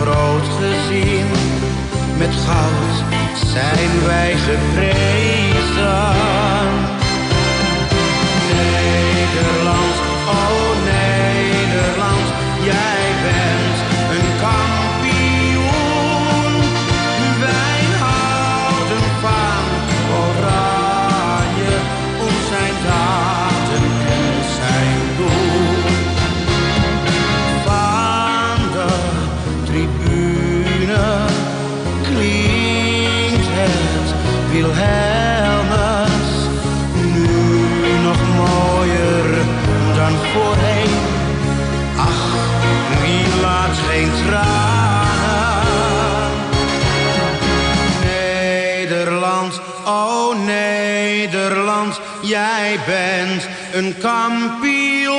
groot gezien. Met goud zijn wij geprezen. Nederland, oh Nederland, jij bent een kampioen. Wij houden van Oranje, ons zijn daden en zijn doel. Van de tribune klinkt het Wilhelmus, nu nog mooier dan voorheen. Ach, wie laat geen tranen. Nederland, oh Nederland, jij bent een kampioen.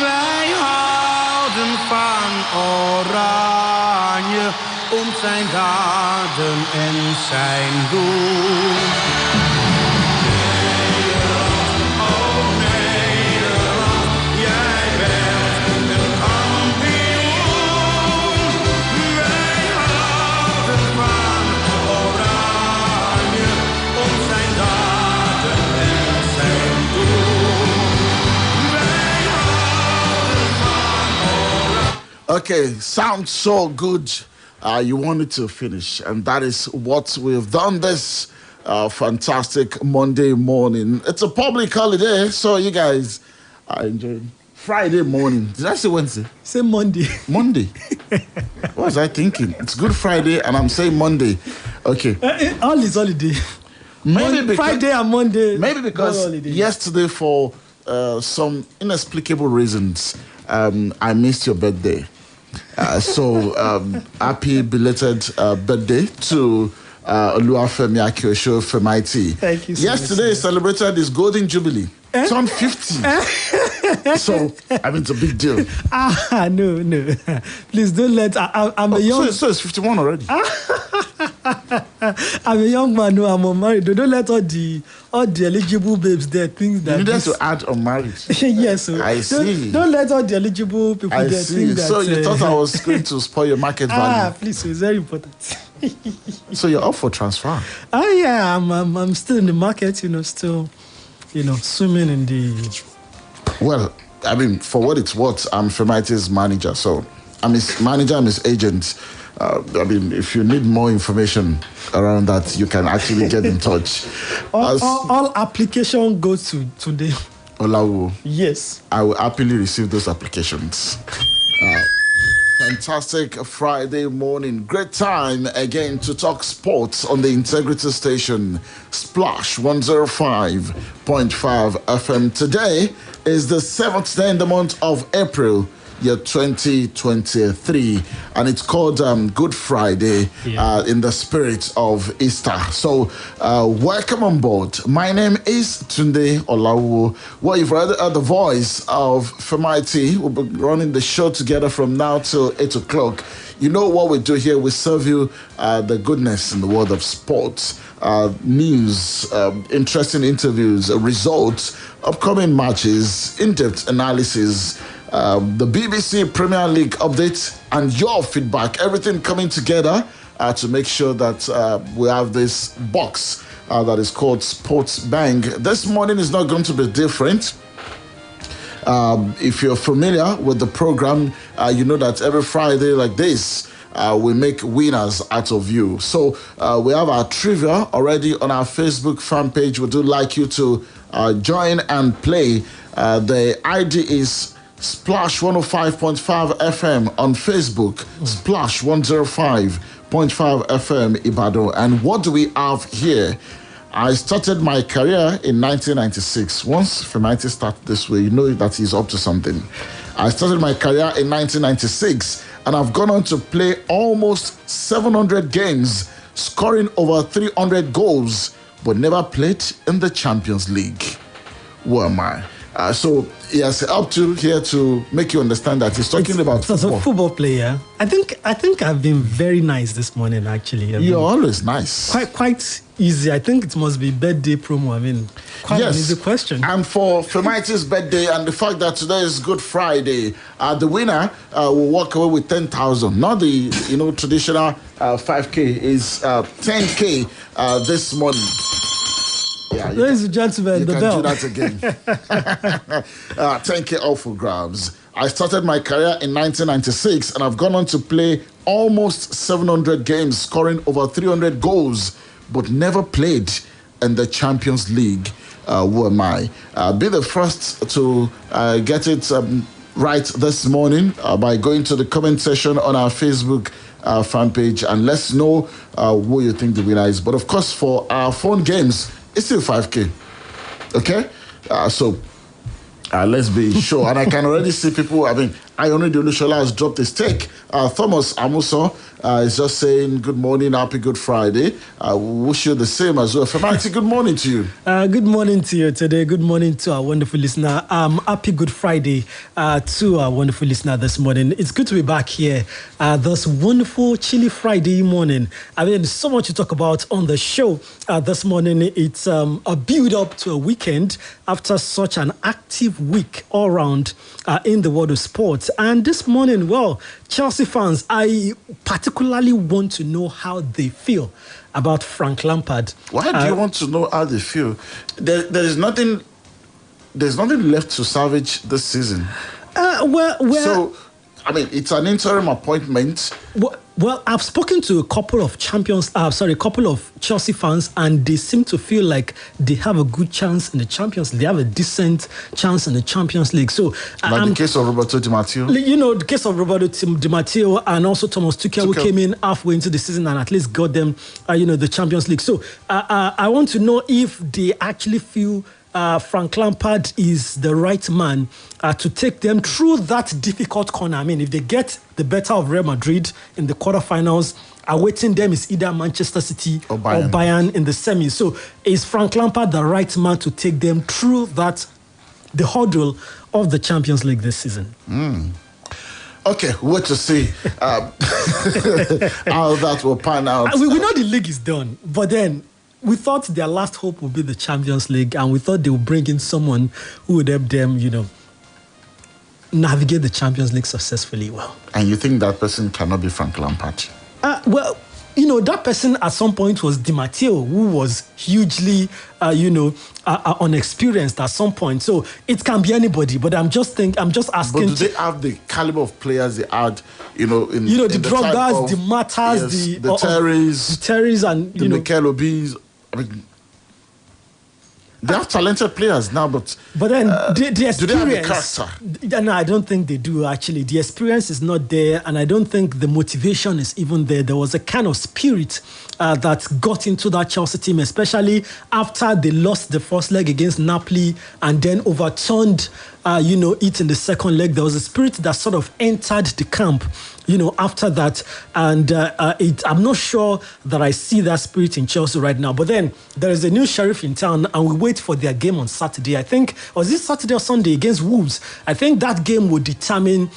Wij houden van Oranje, om zijn daden en zijn doel. Nederland, oh Nederland, jij bent een kampioen. Wij houden van Oranje, om zijn daden en zijn doel. Wij houden van Oranje. Okay, sounds so good. You wanted to finish, and that is what we've done this fantastic Monday morning. It's a public holiday, so you guys are enjoying Friday morning. Did I say Wednesday? Say Monday. Monday. What was I thinking? It's Good Friday, and I'm saying Monday. Okay. All is holiday. Maybe because, Friday and Monday. Maybe because yesterday, for some inexplicable reasons, I missed your birthday. So happy belated birthday to Oluwafemi Akinosho Femi. Thank you so Yesterday much. Celebrated his golden jubilee. Turned 50. So, I mean, it's a big deal. No. Please don't let... I'm a young... So it's 51 already. I'm a young man, no, I'm unmarried. Don't let all the eligible babes there think that... You needed to add unmarried. Yes, sir. I see. Don't let all the eligible people I there see. think that... So you thought I was going to spoil your market value. Please, it's very important. So you're up for transfer? Yeah, I'm still in the market, still, swimming in the... Well, I mean, for what it's worth, I'm Femite's manager, so I'm his manager, I'm his agent. I mean, if you need more information around that, you can actually get in touch. All application goes to Tunde. Olawuwo. Yes. I will happily receive those applications. Fantastic Friday morning. Great time again to talk sports on the Integrity Station, Splash 105.5 FM. Today is the 7th day in the month of April, year 2023, and it's called Good Friday in the spirit of Easter. So welcome on board. My name is Tunde Olawuwo. Well, you've heard the voice of Femite. We'll be running the show together from now till 8 o'clock. You know what we do here. We serve you the goodness in the world of sports, news, interesting interviews, results, upcoming matches, in-depth analysis, the BBC Premier League update, and your feedback. Everything coming together to make sure that we have this box that is called Sports Bang. This morning is not going to be different. If you're familiar with the program, you know that every Friday like this, we make winners out of you. So we have our trivia already on our Facebook fan page. We do like you to join and play. The ID is Splash 105.5 FM on Facebook, Splash 105.5 FM Ibadan. And what do we have here? I started my career in 1996. Once Femite started this way, you know that he's up to something. I started my career in 1996, and I've gone on to play almost 700 games, scoring over 300 goals, but never played in the Champions League. Who am I? So he has helped you here to make you understand that he's talking about football. As a football player, I think I've been very nice this morning. Actually, You're always nice. Quite easy. I think it must be birthday promo. I mean, quite an easy question. And for Femaiti's birthday and the fact that today is Good Friday, the winner will walk away with 10,000. Not the traditional 5K, is 10K this morning. Yeah, ladies and gentlemen, the bell. You can do that again. 10K all for grabs. I started my career in 1996 and I've gone on to play almost 700 games, scoring over 300 goals, but never played in the Champions League. Who am I? Be the first to get it right this morning by going to the comment section on our Facebook fan page and let's know who you think the winner is. But of course, for our phone games, it's still 5K. Okay? So let's be sure. And I can already see people. I mean, Ayoni Delushola has dropped his take. Thomas Amuso is just saying, good morning, happy Good Friday. Wish you the same as well. Femaiti, good morning to you. Good morning to you today. Good morning to our wonderful listener. Happy Good Friday to our wonderful listener this morning. It's good to be back here this wonderful, chilly Friday morning. I mean, so much to talk about on the show this morning. It's a build-up to a weekend after such an active week all around in the world of sports. And this morning, well, Chelsea fans, I particularly want to know how they feel about Frank Lampard. Why do you want to know how they feel? There's nothing left to salvage this season. So, I mean, it's an interim appointment. Well, I've spoken to a couple of Chelsea fans, and they seem to feel like they have a good chance in the Champions League. They have a decent chance in the Champions League. So, the case of Roberto Di Matteo. The case of Roberto Di Matteo and also Thomas Tuchel, who came in halfway into the season and at least got them, the Champions League. So, I want to know if they actually feel Frank Lampard is the right man to take them through that difficult corner. I mean, if they get the better of Real Madrid in the quarterfinals, awaiting them is either Manchester City or Bayern in the semis. So is Frank Lampard the right man to take them through the hurdle of the Champions League this season? Okay, wait to see how that will pan out. We know the league is done, but then we thought their last hope would be the Champions League, and we thought they would bring in someone who would help them, navigate the Champions League successfully well. And you think that person cannot be Frank Lampard? That person at some point was Di Matteo, who was hugely, unexperienced at some point. So it can be anybody, but I'm just asking. But do they have the caliber of players they had, the Drogba's, the Matas, the Terrys, and the Mikel Obis. I mean, they have talented players now, but then the experience. Do they have the character? No, I don't think they do, actually. The experience is not there, and I don't think the motivation is even there. There was a kind of spirit that got into that Chelsea team, especially after they lost the first leg against Napoli and then overturned it in the second leg. There was a spirit that sort of entered the camp, after that. And I'm not sure that I see that spirit in Chelsea right now. But then there is a new sheriff in town, and we wait for their game on Saturday. I think, was it Saturday or Sunday against Wolves? I think that game will determine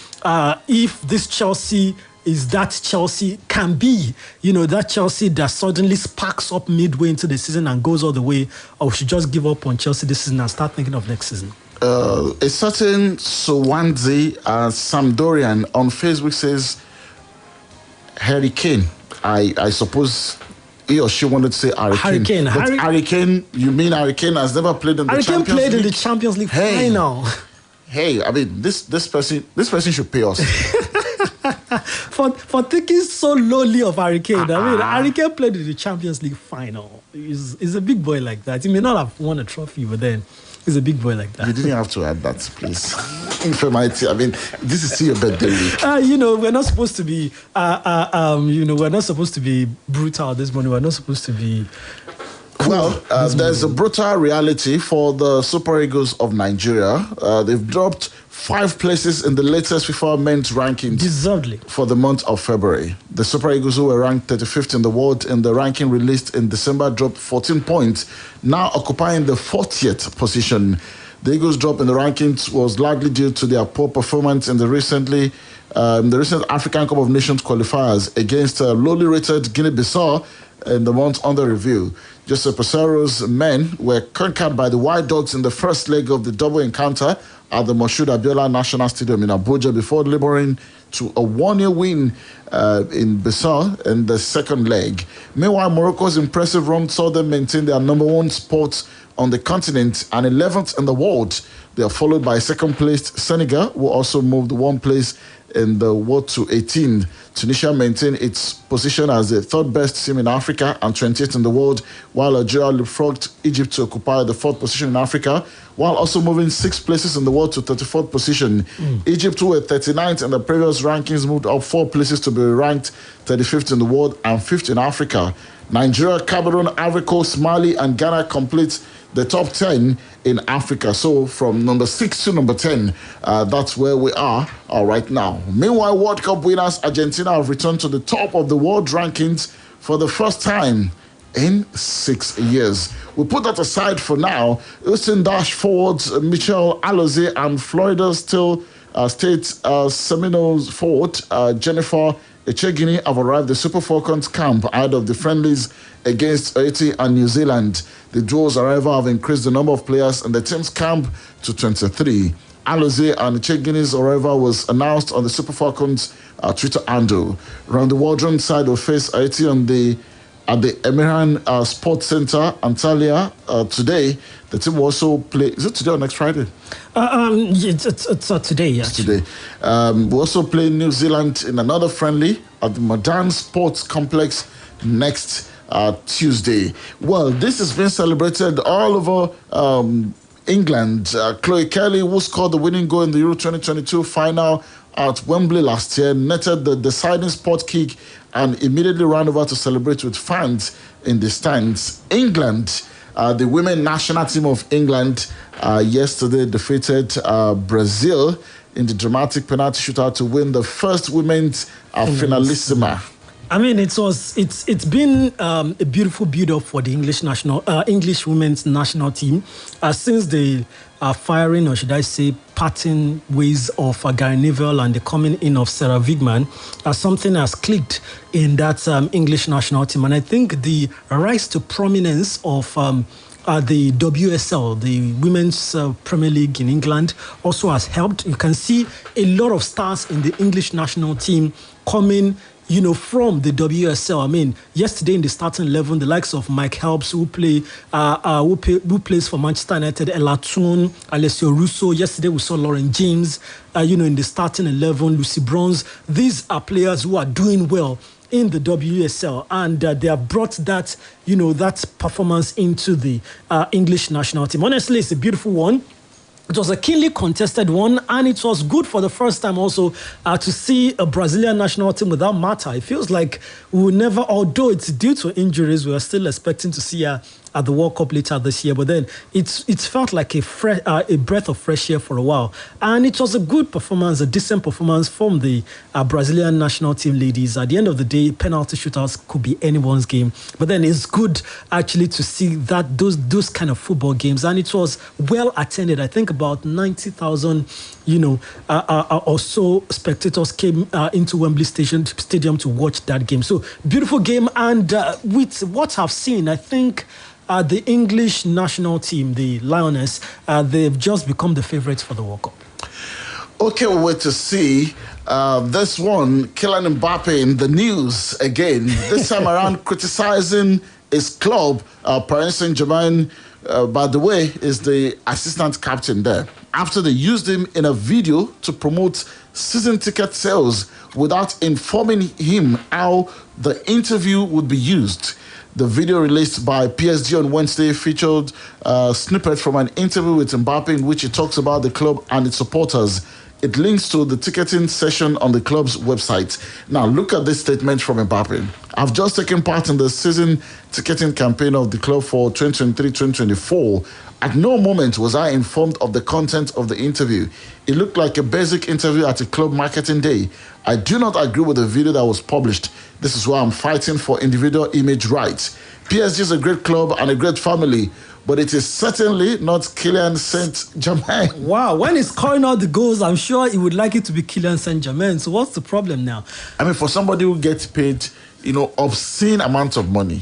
if this Chelsea is that Chelsea can be, that Chelsea that suddenly sparks up midway into the season and goes all the way, or we should just give up on Chelsea this season and start thinking of next season. A certain Swansea Sampdorian on Facebook says Harry Kane. I suppose he or she wanted to say Harry Kane. But Harry Kane, you mean Harry Kane has never played in the Champions League? Harry Kane played in the Champions League final. Hey, I mean, this person should pay us. for thinking so lowly of Harry Kane. I mean, Harry Kane played in the Champions League final. He's a big boy like that. He may not have won a trophy, but then he's a big boy like that. You didn't have to add that, please. Infirmity. I mean, this is still your birthday week. We're not supposed to be, we're not supposed to be brutal this morning. We're not supposed to be. There's a brutal reality for the Super Eagles of Nigeria. They've dropped 5 places in the latest FIFA men's rankings. Deservedly. For the month of February. The Super Eagles, who were ranked 35th in the world in the ranking released in December, dropped 14 points, now occupying the 40th position. The Eagles' drop in the rankings was largely due to their poor performance in the recent African Cup of Nations qualifiers against lowly rated Guinea-Bissau in the month under review. Joseph Pesaro's men were conquered by the White Dogs in the first leg of the double encounter at the Moshood Abiola National Stadium in Abuja before laboring to a 1-0 win in Bissau in the second leg. Meanwhile, Morocco's impressive run saw them maintain their number one spot on the continent and 11th in the world. They are followed by second-placed Senegal, who also moved one place in the world to 18. Tunisia maintained its position as the third-best team in Africa and 28th in the world, while Algeria leapfrogged Egypt to occupy the fourth position in Africa, while also moving 6 places in the world to 34th position. Egypt, who were 39th in the previous rankings, moved up 4 places to be ranked 35th in the world and 5th in Africa. Nigeria, Cameroon, Ivory Coast, Mali, and Ghana complete the top 10 in Africa. So from number 6 to number 10, that's where we are right now. Meanwhile, World Cup winners Argentina have returned to the top of the world rankings for the first time in 6 years. We put that aside for now. Houston Dash forwards Michel Alozie and Florida State Seminoles forward Jennifer Echegini have arrived at the Super Falcons camp ahead of the friendlies against Haiti and New Zealand. The duo's arrival have increased the number of players in the team's camp to 23. Alozie and Echegini's arrival was announced on the Super Falcons Twitter handle. Around the Waldron side will face Haiti at the Emiran Sports Center, Antalya, today. The team will also play. Is it today or next Friday? It's today, yeah. It's today. We'll also play New Zealand in another friendly at the Modern Sports Complex next Tuesday. Well, this has been celebrated all over England. Chloe Kelly, who scored the winning goal in the Euro 2022 final at Wembley last year, netted the deciding spot kick and immediately ran over to celebrate with fans in the stands. England, the women national team of England, yesterday defeated Brazil in the dramatic penalty shootout to win the first women's finalissima. I mean, it's been a beautiful build-up for the English women's national team since the firing, or should I say, parting ways of Gary Neville and the coming in of Sarah Wigman. Something has clicked in that English national team, and I think the rise to prominence of the WSL, the Women's Premier League in England, also has helped. You can see a lot of stars in the English national team coming, from the WSL. I mean, yesterday in the starting 11, the likes of Mike Helps, who plays for Manchester United, Ella Toone, Alessio Russo. Yesterday we saw Lauren James, in the starting 11, Lucy Bronze. These are players who are doing well in the WSL, and they have brought that, that performance into the English national team. Honestly, it's a beautiful one. It was a keenly contested one, and it was good for the first time also to see a Brazilian national team without Mata. It feels like we will never, although it's due to injuries, we are still expecting to see her at the World Cup later this year. But then it's felt like a breath of fresh air for a while. And it was a good performance, a decent performance from the Brazilian national team ladies. At the end of the day, penalty shootouts could be anyone's game. But then it's good actually to see that those kind of football games. And it was well attended. I think about 90,000 or so spectators came into Wembley Stadium to watch that game. So beautiful game. And with what I've seen, I think the English national team, the Lioness, they've just become the favourites for the World Cup. Okay, we'll wait to see. This one, Kylian Mbappe in the news again. This time around, criticizing his club, Paris Saint-Germain, by the way, is the assistant captain there. After they used him in a video to promote season ticket sales without informing him how the interview would be used. The video released by PSG on Wednesday featured a snippet from an interview with Mbappe in which he talks about the club and its supporters. It links to the ticketing session on the club's website. Now, look at this statement from Mbappe. I've just taken part in the season ticketing campaign of the club for 2023-2024. At no moment was I informed of the content of the interview. It looked like a basic interview at a club marketing day. I do not agree with the video that was published. This is why I'm fighting for individual image rights. PSG is a great club and a great family, but it is certainly not Kylian Saint-Germain. Wow, when he's scoring out the goals, I'm sure he would like it to be Kylian Saint-Germain. So what's the problem now? I mean, for somebody who gets paid, obscene amounts of money.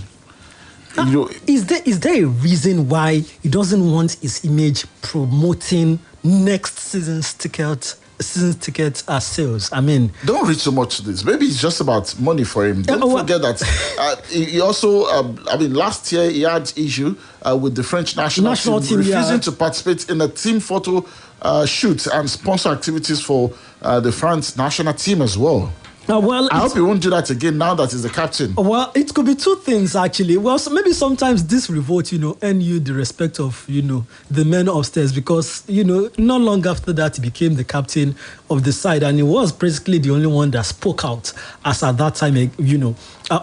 Is there a reason why he doesn't want his image promoting next season's ticket sales? I mean, don't read so much to this. Maybe it's just about money for him. Don't forget that he also, last year he had issue with the French national team refusing to participate in a team photo shoot and sponsor activities for the France national team as well. I hope he won't do that again now that he's the captain. Well, it could be two things, actually. Well, so maybe sometimes this revolt, earn you the respect of, the men upstairs because, not long after that, he became the captain of the side. And he was basically the only one that spoke out as at that time,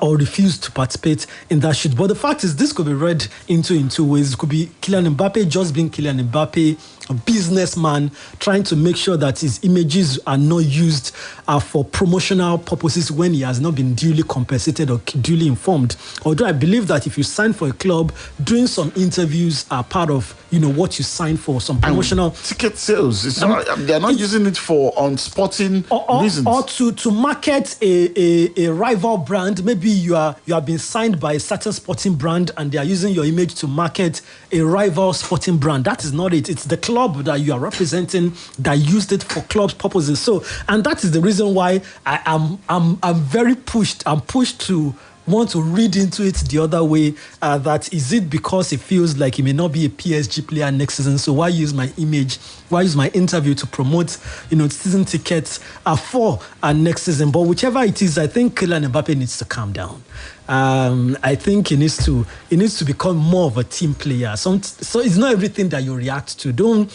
or refused to participate in that shoot. But the fact is, this could be read in two ways. It could be Kylian Mbappe just being Kylian Mbappe, a businessman trying to make sure that his images are not used for promotional purposes when he has not been duly compensated or duly informed. Although I believe that if you sign for a club, doing some interviews are part of what you sign for, some promotional and ticket sales. They're not using it for unsporting reasons, or to market a rival brand. Maybe you have been signed by a certain sporting brand and they are using your image to market a rival sporting brand. That is not it. It's the club that you are representing that used it for club's purposes. So, and that is the reason why I'm very pushed. I'm pushed to want to read into it the other way. That is it because it feels like he may not be a PSG player next season. So why use my image? Why use my interview to promote, season tickets for next season? But whichever it is, I think Kylian Mbappe needs to calm down. I think he needs to become more of a team player. So it's not everything that you react to. Don't.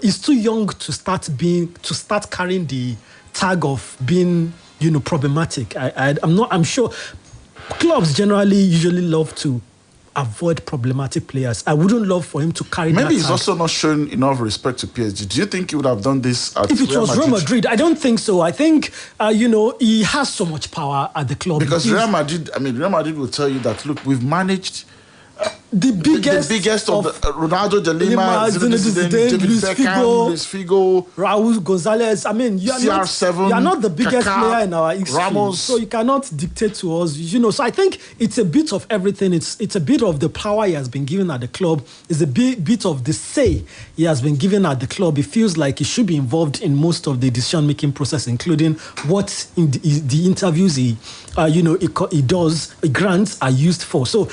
He's too young to start carrying the tag of being, problematic. I'm sure clubs generally usually love to avoid problematic players. I wouldn't love for him to carry that. Maybe he's also not showing enough respect to PSG. Do you think he would have done this at if it was Real Madrid? I don't think so. I think, he has so much power at the club. Because Real Madrid will tell you that, look, we've managed the biggest of Ronaldo, De Lima, David Beckham, Luis Figo, Raul Gonzalez. I mean, you are not the biggest player in our history, Ramos. So you cannot dictate to us. So I think it's a bit of everything. It's a bit of the power he has been given at the club. It's a bit of the say he has been given at the club. It feels like he should be involved in most of the decision-making process, including what in the interviews he grants are used for. So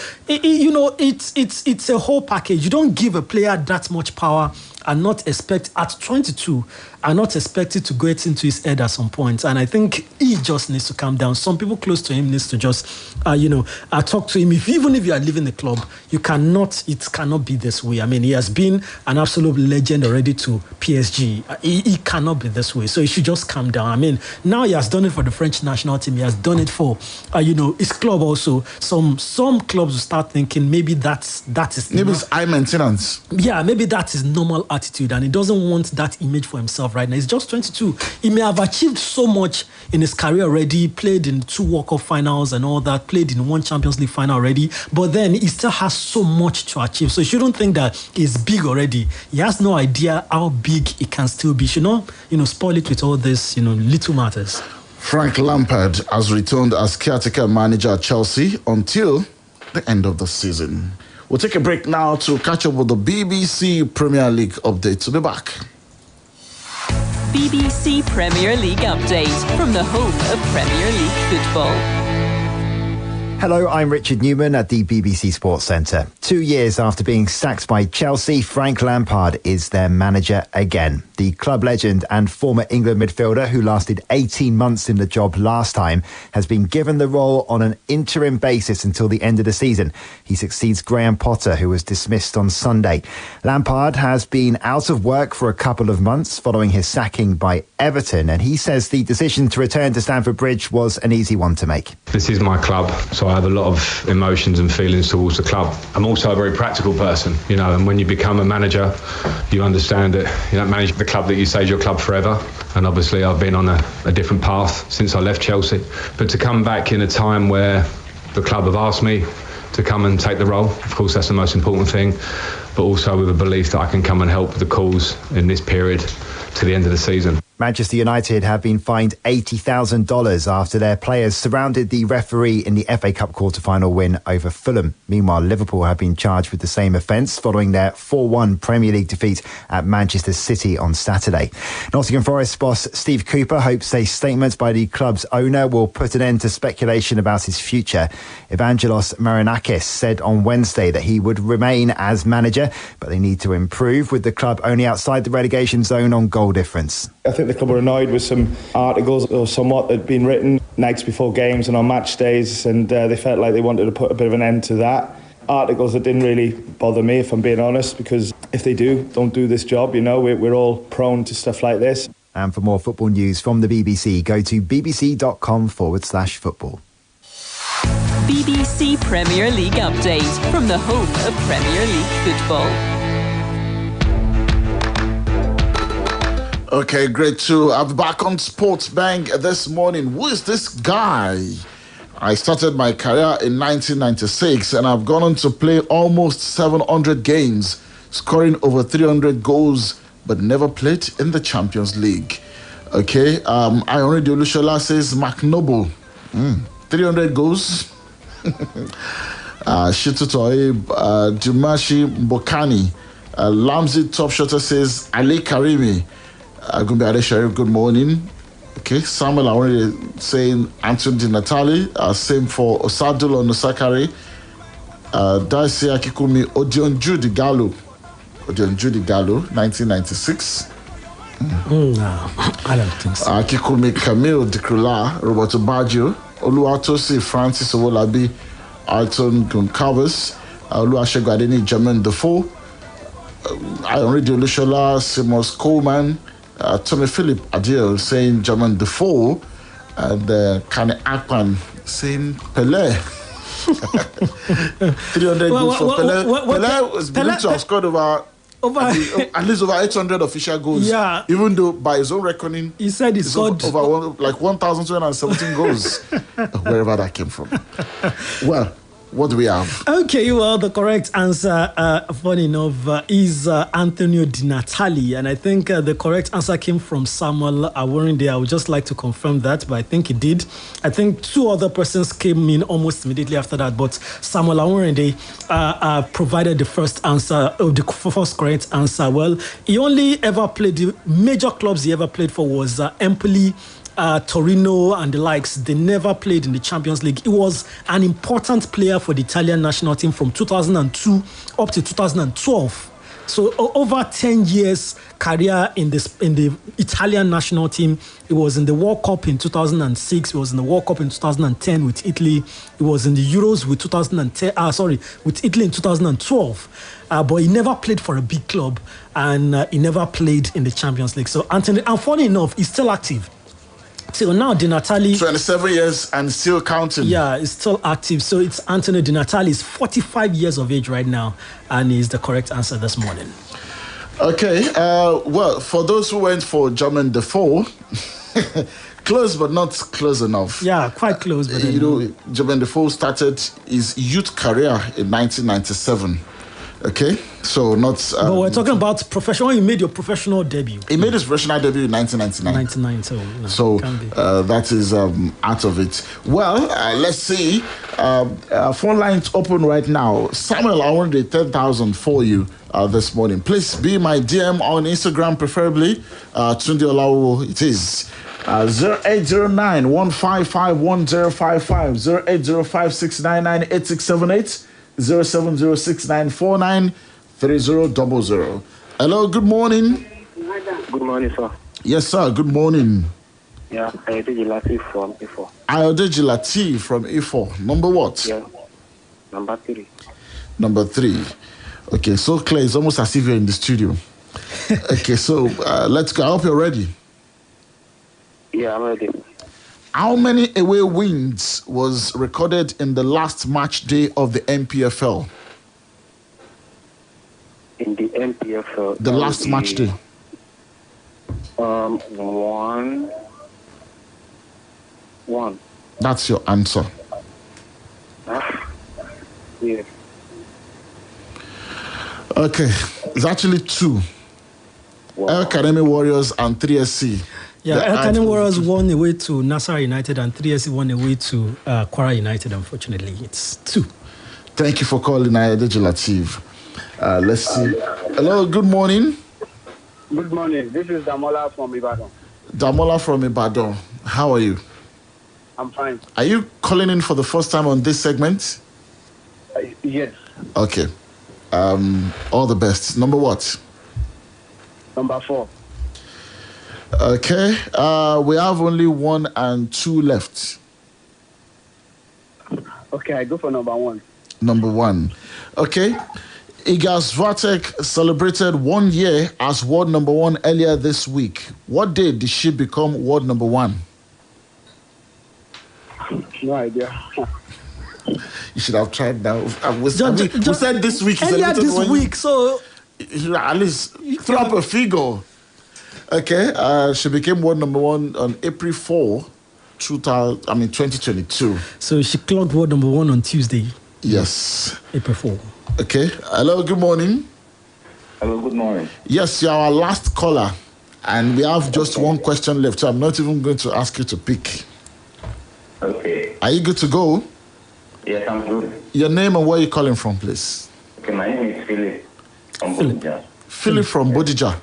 it's a whole package. You don't give a player that much power and not expect at 22 are not expected to get into his head at some point. And I think he just needs to calm down. Some people close to him needs to just, talk to him. Even if you are leaving the club, it cannot be this way. I mean, he has been an absolute legend already to PSG. He cannot be this way. So he should just calm down. I mean, now he has done it for the French national team. He has done it for, his club also. Some clubs will start thinking maybe that is... Maybe it's high maintenance. Yeah, maybe that is normal attitude and he doesn't want that image for himself right now. He's just 22. He may have achieved so much in his career already, played in 2 World Cup finals and all that, played in 1 Champions League final already, but then he still has so much to achieve. So you shouldn't think that he's big already. He has no idea how big he can still be. You should not, spoil it with all this, little matters. Frank Lampard has returned as caretaker manager at Chelsea until the end of the season. We'll take a break now to catch up with the BBC Premier League update. We'll be back. BBC Premier League update from the home of Premier League football. Hello, I'm Richard Newman at the BBC Sports Centre. 2 years after being sacked by Chelsea, Frank Lampard is their manager again. The club legend and former England midfielder, who lasted 18 months in the job last time, has been given the role on an interim basis until the end of the season. He succeeds Graham Potter, who was dismissed on Sunday. Lampard has been out of work for a couple of months following his sacking by Everton, and he says the decision to return to Stamford Bridge was an easy one to make. This is my club, so I have a lot of emotions and feelings towards the club. I'm also also a very practical person, you know, and when you become a manager, you understand that you don't manage the club that you say is your club forever. And obviously I've been on a different path since I left Chelsea. But to come back in a time where the club have asked me to come and take the role, of course that's the most important thing, but also with a belief that I can come and help the cause in this period to the end of the season. Manchester United have been fined $80,000 after their players surrounded the referee in the FA Cup quarter-final win over Fulham. Meanwhile, Liverpool have been charged with the same offence following their 4-1 Premier League defeat at Manchester City on Saturday. Nottingham Forest boss Steve Cooper hopes a statement by the club's owner will put an end to speculation about his future. Evangelos Marinakis said on Wednesday that he would remain as manager, but they need to improve, with the club only outside the relegation zone on goal difference. I think the club were annoyed with some articles or somewhat that had been written nights before games and on match days, and they felt like they wanted to put a bit of an end to that. Articles that didn't really bother me, if I'm being honest, because if they don't do this job, you know, we're all prone to stuff like this. And for more football news from the BBC, go to bbc.com/football. BBC Premier League update from the home of Premier League football. Okay, great to have back on Sports Bank this morning. Who is this guy? I started my career in 1996 and I've gone on to play almost 700 games, scoring over 300 goals, but never played in the Champions League. Okay, Ayonride Olushola says Mark Noble, 300 goals. Shitu Toib, Dimashi Mbokani, Lamzi Top Shotter says Ali Karimi. Gumbi Adesharif, good morning. Okay, Samuel already saying Anthony Di Natali. Same for Osadulo Nusakari. Daisy Akikumi Odionju Di Gallo. 1996. No, I don't think so. Akikumi Camille Dikrula, Roberto Baggio, Oluwatosi Francis Owolabi, Alton Goncalves, Oluwasegun Jermaine Defoe, Ayonride Olushola, Simos Coleman, Tommy Philip Adil saying Jermaine Defoe, and Kane Akpan saying Pele. 300 goals for Pele. Pele was believed to have scored at least over 800 official goals. Yeah. Even though by his own reckoning, he said he scored over 1,217 goals. Wherever that came from. Well, what do we have? Okay, well, the correct answer, funny enough, is Antonio Di Natali. And I think the correct answer came from Samuel Aworinde. I would just like to confirm that, but I think he did. I think two other persons came in almost immediately after that, but Samuel Aworinde provided the first answer, the first correct answer. Well, he only ever played, the major clubs he ever played for was Empoli, Torino and the likes. They never played in the Champions League. He was an important player for the Italian national team from 2002 up to 2012. So over 10 years career in the Italian national team. He was in the World Cup in 2006. He was in the World Cup in 2010 with Italy. He was in the Euros with with Italy in 2012. But he never played for a big club, and he never played in the Champions League. So Anthony, and funny enough, he's still active. Till now, Di Natali... 27 years and still counting. Yeah, he's still active. So it's Anthony Di Natali. He's 45 years of age right now, and he's the correct answer this morning. Okay, well, for those who went for Jermaine Defoe, close but not close enough. Yeah, quite close. But Jermaine Defoe started his youth career in 1997. Okay, so not... but we're talking about professional. You made your professional debut. He made his professional debut in 1999. So that is out of it. Well, let's see. Phone lines open right now. Samuel, I want the 10,000 for you this morning. Please be my DM on Instagram, preferably. Tunde Olawuwo, it is. 0809 155 1055 0805 699 8678 0706949300. Hello, good morning. Good morning, sir. Yes, sir, good morning. Yeah, Ayodeji Latif from E4. Ayodeji Latif from E4. Number what? Yeah, number 3. Number 3. Okay, so Claire, it's almost as if you're in the studio. Okay, so let's go. I hope you're ready. Yeah, I'm ready. How many away wins was recorded in the last match day of the NPFL? in the MPFL. The last match day. 1-1. That's your answer. Yes. Okay, it's actually 2. Wow. Academy Warriors and 3SC. Yeah, Academy Warriors won away to Nassau United and 3SC won away to Kwara United, unfortunately. It's 2. Thank you for calling Adeji Latif. Let's see. Hello, good morning. Good morning. This is Damola from Ibadan. Damola from Ibadan. How are you? I'm fine. Are you calling in for the first time on this segment? Yes. Okay. All the best. Number what? Number 4. Okay. We have only 1 and 2 left. Okay, I go for number 1. Number 1. Okay. Iga Swiatek celebrated 1 year as world number 1 earlier this week. What day did she become world number 1? No idea. You should have tried now. We said this week. Earlier this week, so at least throw up a figure. Okay, she became world number 1 on April 4, 2022. So she clocked world number 1 on Tuesday. Yes. April 4. Okay. Hello, good morning. Hello, good morning. Yes, you're our last caller. And we have just 1 question left, so I'm not even going to ask you to pick. Okay. Are you good to go? Yes, I'm good. Your name and where you're calling from, please. Okay, my name is Philip from Bodija. Philip from Bodija.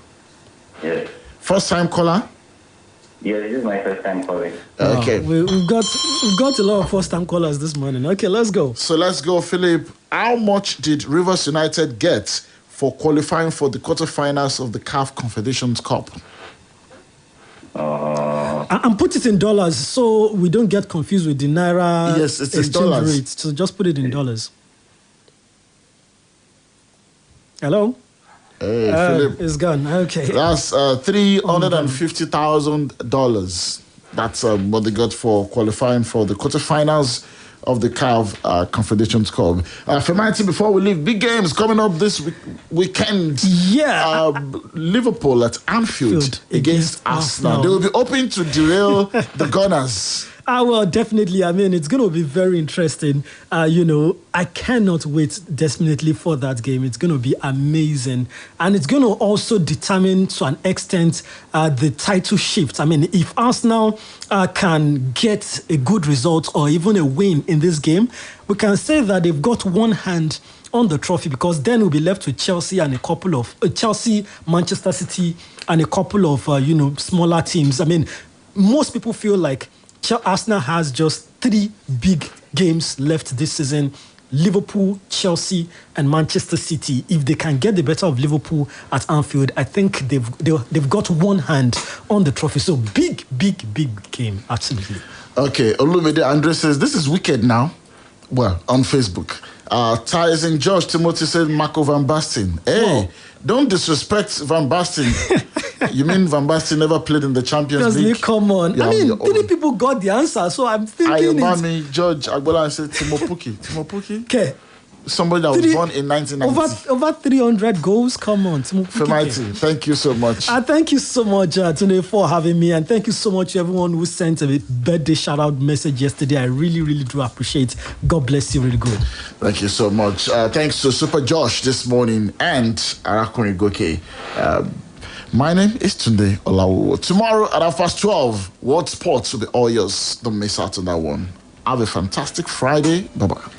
Yes. First time caller? Yeah, this is my first time calling. Okay. We've got a lot of first time callers this morning. Okay, let's go. So let's go, Philip. How much did Rivers United get for qualifying for the quarterfinals of the CAF Confederations Cup? And put it in dollars so we don't get confused with the Naira yes, it's in exchange dollars. rate. So just put it in dollars. Hello? Hey, Philip. It's gone. Okay. That's $350,000. That's what they got for qualifying for the quarterfinals of the CAF Confederations Cup. Femighty, before we leave, big games coming up this weekend. Yeah. Liverpool at Anfield against Arsenal. They will be hoping to derail the Gunners. Well, definitely. I mean, it's going to be very interesting. I cannot wait definitely for that game. It's going to be amazing. And it's going to also determine to an extent the title shift. I mean, if Arsenal can get a good result or even a win in this game, we can say that they've got one hand on the trophy, because then we'll be left with Chelsea and a couple of Chelsea, Manchester City, and a couple of smaller teams. I mean, most people feel like Arsenal has just 3 big games left this season: Liverpool, Chelsea, and Manchester City. If they can get the better of Liverpool at Anfield, I think they've got one hand on the trophy. So big game, absolutely. Okay, Olumide Andre says this is wicked now. Well, on Facebook. Tyson George Timothy said Marco Van Basten. Hey, don't disrespect Van Basten. You mean Van Basten never played in the Champions League? Come on. I mean, 3 people got the answer, so I'm thinking Ayomami, George Agbola said Timo Pukki. Okay. Somebody that was born in 1990. Over 300 goals. Come on, Timo Pukki. Femighty, thank you so much. Thank you so much, Tunde, for having me. And thank you so much to everyone who sent a birthday shout-out message yesterday. I really, really do appreciate. God bless you, really good. Thank you so much. Thanks to Super Josh this morning and Arakuni Goke. My name is Tunde Olawuwo. Tomorrow at 12:30, World Sports will be all yours. Don't miss out on that one. Have a fantastic Friday. Bye-bye.